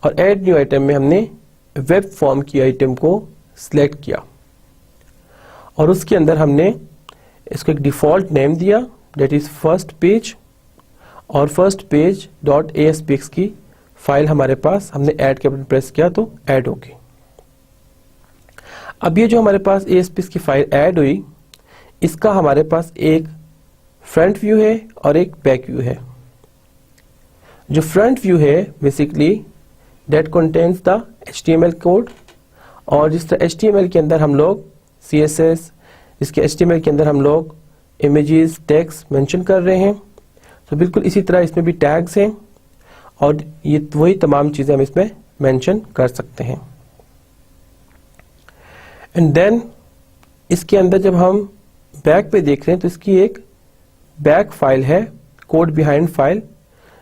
और ऐड न्यू आइटम में हमने वेब फॉर्म की आइटम को सिलेक्ट किया, और उसके अंदर हमने इसको एक डिफॉल्ट नेम दिया दैट इज फर्स्ट पेज, और फर्स्ट पेज डॉट ASPX की फाइल हमारे पास, हमने ऐड के बटन प्रेस किया तो ऐड होगी। अब ये जो हमारे पास ASPX की फाइल ऐड हुई, इसका हमारे पास एक फ्रंट व्यू है और एक बैक व्यू है। जो फ्रंट व्यू है basically that contains the HTML code, और जिस तरह HTML के अंदर हम लोग CSS, जिसके HTML के अंदर हम लोग इमेजेस टेक्स्ट मेंशन कर रहे हैं, तो बिल्कुल इसी तरह इसमें भी टैग्स हैं और ये वही तमाम चीजें हम इसमें मेंशन कर सकते हैं। एंड देन इसके अंदर जब हम बैक पे देख रहे हैं तो इसकी एक बैक फाइल है, कोड बिहाइंड फाइल,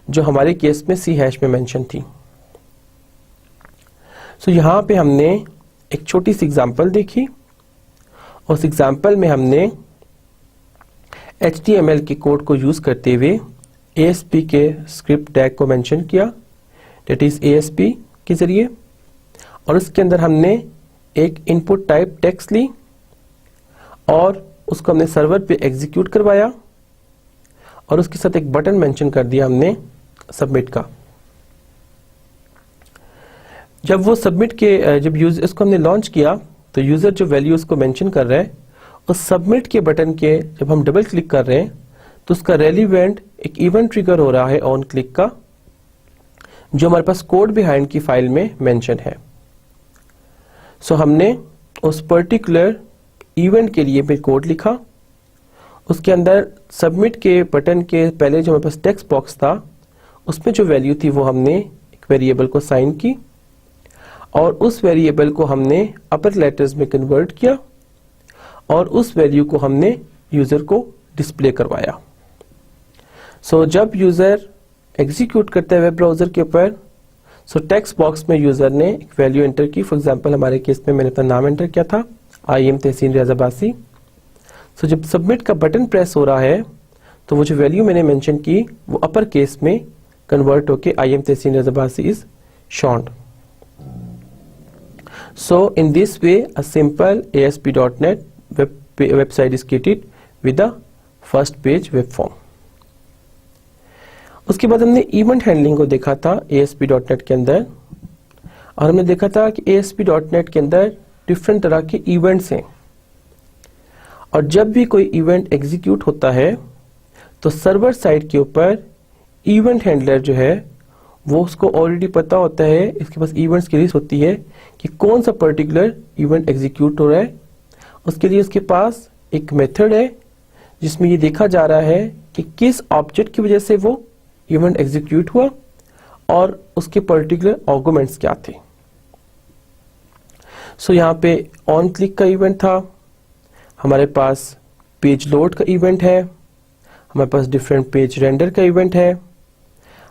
जो हमारे केस में C# में मेंशन थी। सो यहाँ पे हमने एक छोटी सी एग्जांपल देखी, उस एग्जांपल में हमने HTML के कोड को यूज करते हुए ASP के स्क्रिप्ट टैग को मेंशन किया दैट इज ASP के जरिए, और उसके अंदर हमने एक इनपुट टाइप टेक्स्ट ली और उसको हमने सर्वर पे एग्जीक्यूट करवाया, और उसके साथ एक बटन मेंशन कर दिया हमने सबमिट का। जब वो सबमिट के जब यूजर इसको हमने लॉन्च किया तो यूजर जो वैल्यू उसको मेंशन कर रहा है, उस सबमिट के बटन के जब हम डबल क्लिक कर रहे हैं तो उसका रेलिवेंट एक इवेंट ट्रिगर हो रहा है ऑन क्लिक का, जो हमारे पास कोड बिहाइंड की फाइल में मेंशन है। सो हमने उस पर्टिकुलर इवेंट के लिए भी कोड लिखा, उसके अंदर सबमिट के बटन के पहले जो हमारे पास टेक्स्ट बॉक्स था उसमें जो वैल्यू थी वो हमने एक वेरिएबल को साइन की, और उस वेरिएबल को हमने अपर लेटर्स में कन्वर्ट किया, और उस वैल्यू को हमने यूजर को डिस्प्ले करवाया। सो जब यूजर एग्जीक्यूट करता है वेब ब्राउजर के ऊपर, सो टेक्स्ट बॉक्स में यूजर ने एक वैल्यू एंटर की। फॉर एग्जांपल हमारे केस में मैंने अपना नाम एंटर किया था, IM तहसीन रियाज अब्बासी। सो जब सबमिट का बटन प्रेस हो रहा है तो वो जो वैल्यू मैंने मेंशन की वो अपर केस में कन्वर्ट होके IM Tahseen Riaz Abbasi is shown. So in this way a simple ASP.NET website is created with the first page web form. उसके बाद हमने इवेंट हैंडलिंग को देखा था ASP.NET के अंदर, और हमने देखा था कि ASP.NET के अंदर डिफरेंट तरह के इवेंट्स हैं, और जब भी कोई इवेंट एग्जीक्यूट होता है तो सर्वर साइड के ऊपर इवेंट हैंडलर जो है वो उसको ऑलरेडी पता होता है, इसके पास इवेंट्स की लिस्ट होती है कि कौन सा पर्टिकुलर इवेंट एग्जीक्यूट हो रहा है। उसके लिए उसके पास एक मेथड है जिसमें ये देखा जा रहा है कि किस ऑब्जेक्ट की वजह से वो इवेंट एग्जीक्यूट हुआ और उसके पर्टिकुलर आर्गुमेंट्स क्या थे। सो यहाँ पे ऑन क्लिक का इवेंट था, हमारे पास पेज लोड का इवेंट है, हमारे पास डिफरेंट पेज रेंडर का इवेंट है,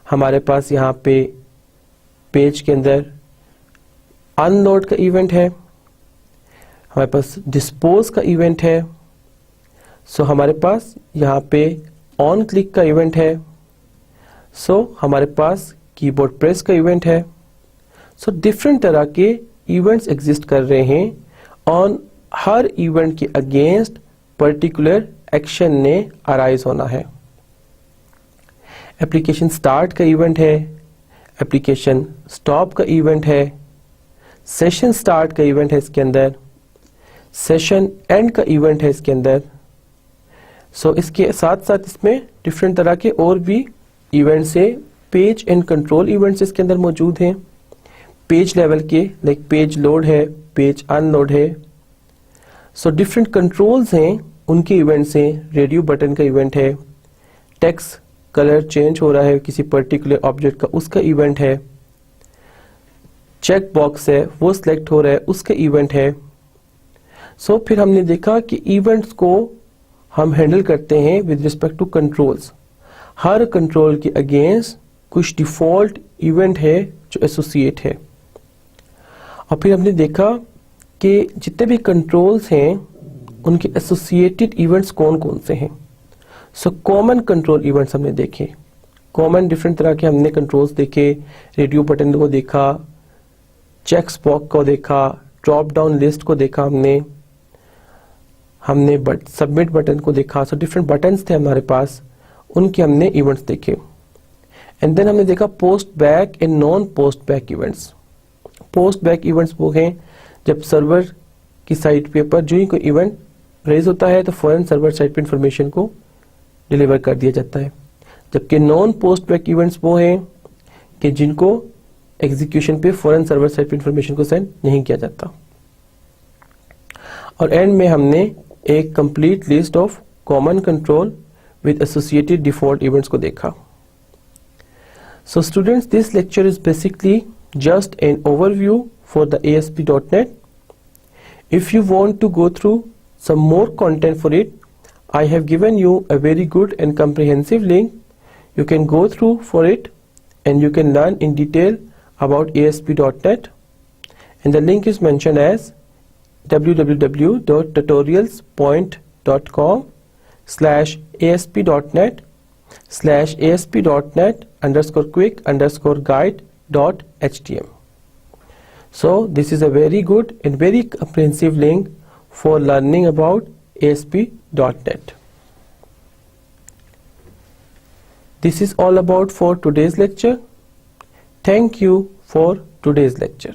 हमारे पास यहाँ पे पेज के अंदर अनलोड का इवेंट है, हमारे पास डिस्पोज का इवेंट है। सो हमारे पास यहाँ पे ऑन क्लिक का इवेंट है, सो हमारे पास कीबोर्ड प्रेस का इवेंट है। सो डिफरेंट तरह के इवेंट्स एग्जिस्ट कर रहे हैं ऑन हर इवेंट के अगेंस्ट पर्टिकुलर एक्शन ने अराइज होना है। एप्लीकेशन स्टार्ट का इवेंट है, एप्लीकेशन स्टॉप का इवेंट है, सेशन स्टार्ट का इवेंट है इसके अंदर, सेशन एंड का इवेंट है इसके अंदर। सो इसके साथ साथ इसमें डिफरेंट तरह के और भी इवेंट्स है, पेज एंड कंट्रोल इवेंट्स इसके अंदर मौजूद हैं। पेज लेवल के लाइक पेज लोड है, पेज अनलोड है। सो डिफरेंट कंट्रोल्स हैं, उनके इवेंट्स हैं। रेडियो बटन का इवेंट है, टेक्स्ट कलर चेंज हो रहा है किसी पर्टिकुलर ऑब्जेक्ट का, उसका इवेंट है। चेक बॉक्स है, वो सिलेक्ट हो रहा है, उसका इवेंट है। सो फिर हमने देखा कि इवेंट्स को हम हैंडल करते हैं विद रिस्पेक्ट टू कंट्रोल्स। हर कंट्रोल के अगेंस्ट कुछ डिफॉल्ट इवेंट है जो एसोसिएट है। और फिर हमने देखा कि जितने भी कंट्रोल्स हैं उनके एसोसिएटेड इवेंट्स कौन कौन से हैं। सो कॉमन कंट्रोल इवेंट्स हमने देखे, कॉमन डिफरेंट तरह के हमने कंट्रोल्स देखे। रेडियो बटन को देखा, चेक्स बॉक्स को देखा, ड्रॉप डाउन लिस्ट को देखा हमने सबमिट बटन को देखा। सो डिफरेंट बटन्स थे हमारे पास, उनके हमने इवेंट्स देखे। एंड देन हमने देखा post back and non post back events. Post back events वो हैं जब सर्वर की साइट पे पर जो ही कोई इवेंट रेज होता है तो फौरन सर्वर साइट पे इंफॉर्मेशन को डिलीवर कर दिया जाता है। जबकि नॉन पोस्ट बैक इवेंट्स वो हैं कि जिनको एग्जीक्यूशन पे फौरन सर्वर साइट पे इंफॉर्मेशन को सेंड नहीं किया जाता। और एंड में हमने एक complete list of common control with associated default events को देखा। So students, this lecture is basically just an overview for the ASP.NET. If you want to go through some more content for it, I have given you a very good and comprehensive link. You can go through for it and you can learn in detail about ASP.NET. And the link is mentioned as www.tutorials.com/ASP.NET/ASP.NET_quick_guide.html. So this is a very good and very comprehensive link for learning about ASP.NET. This is all about for today's lecture. Thank you for today's lecture.